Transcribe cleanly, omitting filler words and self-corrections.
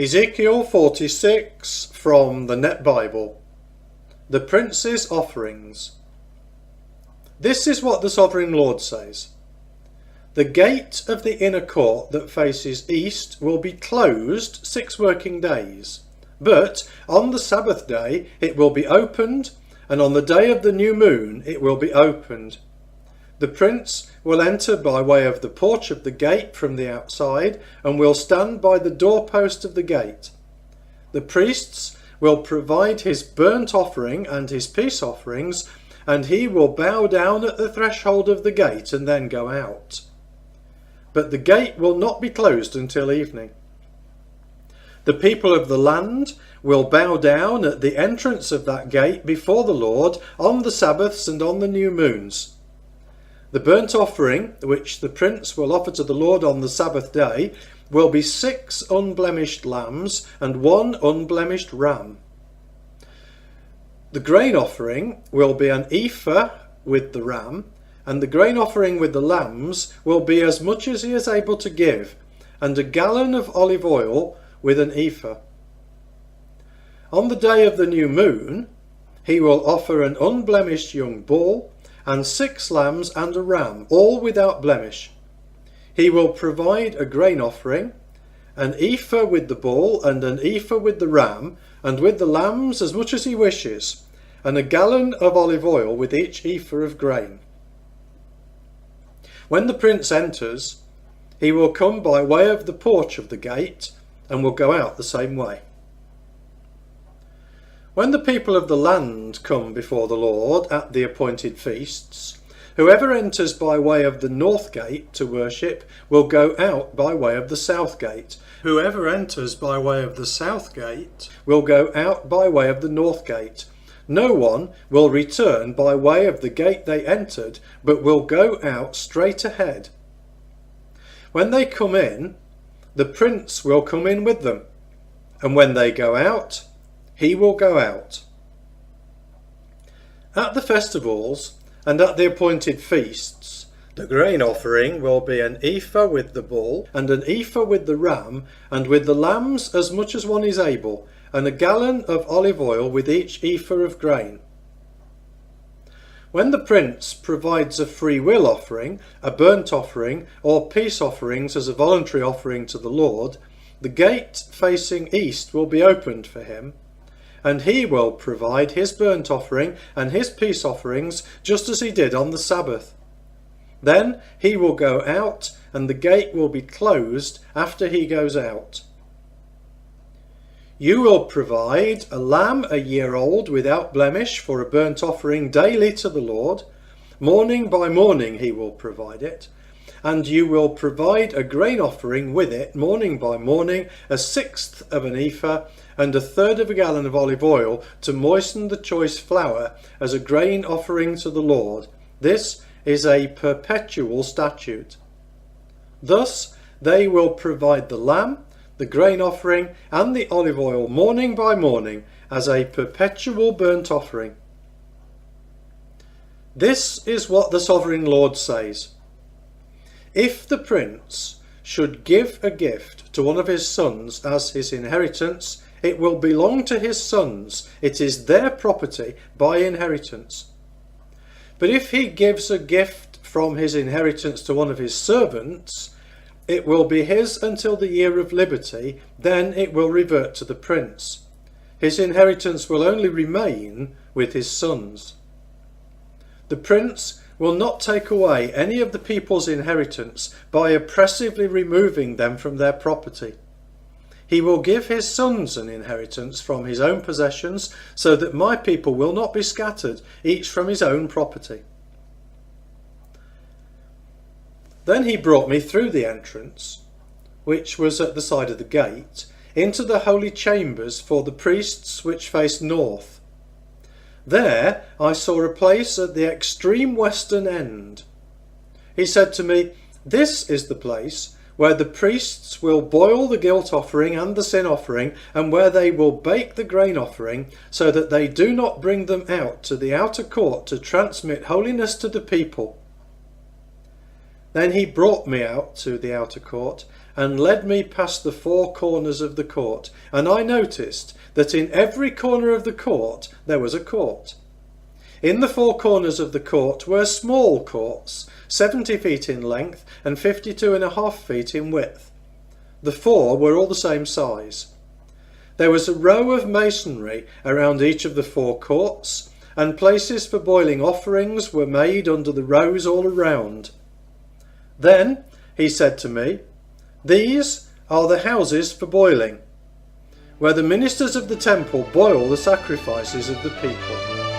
Ezekiel 46 from the Net Bible. The Prince's Offerings. This is what the Sovereign Lord says. The gate of the inner court that faces east will be closed 6 working days, but on the Sabbath day it will be opened, and on the day of the new moon it will be opened. The prince will enter by way of the porch of the gate from the outside and will stand by the doorpost of the gate. The priests will provide his burnt offering and his peace offerings, and he will bow down at the threshold of the gate and then go out. But the gate will not be closed until evening. The people of the land will bow down at the entrance of that gate before the Lord on the Sabbaths and on the new moons. The burnt offering, which the prince will offer to the Lord on the Sabbath day, will be 6 unblemished lambs and 1 unblemished ram. The grain offering will be an ephah with the ram, and the grain offering with the lambs will be as much as he is able to give, and a gallon of olive oil with an ephah. On the day of the new moon, he will offer an unblemished young bull, and 6 lambs and a ram, all without blemish. He will provide a grain offering, an ephah with the bull and an ephah with the ram, and with the lambs as much as he wishes, and a gallon of olive oil with each ephah of grain. When the prince enters, he will come by way of the porch of the gate and will go out the same way. When the people of the land come before the Lord at the appointed feasts, whoever enters by way of the north gate to worship will go out by way of the south gate. Whoever enters by way of the south gate will go out by way of the north gate. No one will return by way of the gate they entered, but will go out straight ahead. When they come in, the prince will come in with them, and when they go out, he will go out. At the festivals and at the appointed feasts, the grain offering will be an ephah with the bull and an ephah with the ram, and with the lambs as much as one is able, and a gallon of olive oil with each ephah of grain. When the prince provides a free will offering, a burnt offering, or peace offerings as a voluntary offering to the Lord, the gate facing east will be opened for him, and he will provide his burnt offering and his peace offerings just as he did on the Sabbath. Then he will go out, and the gate will be closed after he goes out. You will provide a lamb a year old without blemish for a burnt offering daily to the Lord. Morning by morning he will provide it. And you will provide a grain offering with it morning by morning, 1/6 of an ephah, and 1/3 of a gallon of olive oil to moisten the choice flour as a grain offering to the Lord. This is a perpetual statute. Thus they will provide the lamb, the grain offering, and the olive oil morning by morning as a perpetual burnt offering. This is what the Sovereign Lord says. If the prince should give a gift to one of his sons as his inheritance, it will belong to his sons. It is their property by inheritance. But if he gives a gift from his inheritance to one of his servants, it will be his until the year of liberty, then it will revert to the prince. His inheritance will only remain with his sons. The prince will not take away any of the people's inheritance by oppressively removing them from their property. He will give his sons an inheritance from his own possessions, so that my people will not be scattered, each from his own property. Then he brought me through the entrance, which was at the side of the gate, into the holy chambers for the priests which faced north. There I saw a place at the extreme western end. He said to me, "This is the place where the priests will boil the guilt offering and the sin offering, and where they will bake the grain offering, so that they do not bring them out to the outer court to transmit holiness to the people." Then he brought me out to the outer court, and led me past the four corners of the court, and I noticed that in every corner of the court there was a court. In the four corners of the court were small courts, 70 feet in length and 52.5 feet in width. The four were all the same size. There was a row of masonry around each of the four courts, and places for boiling offerings were made under the rows all around. Then he said to me, "These are the houses for boiling, where the ministers of the temple boil the sacrifices of the people."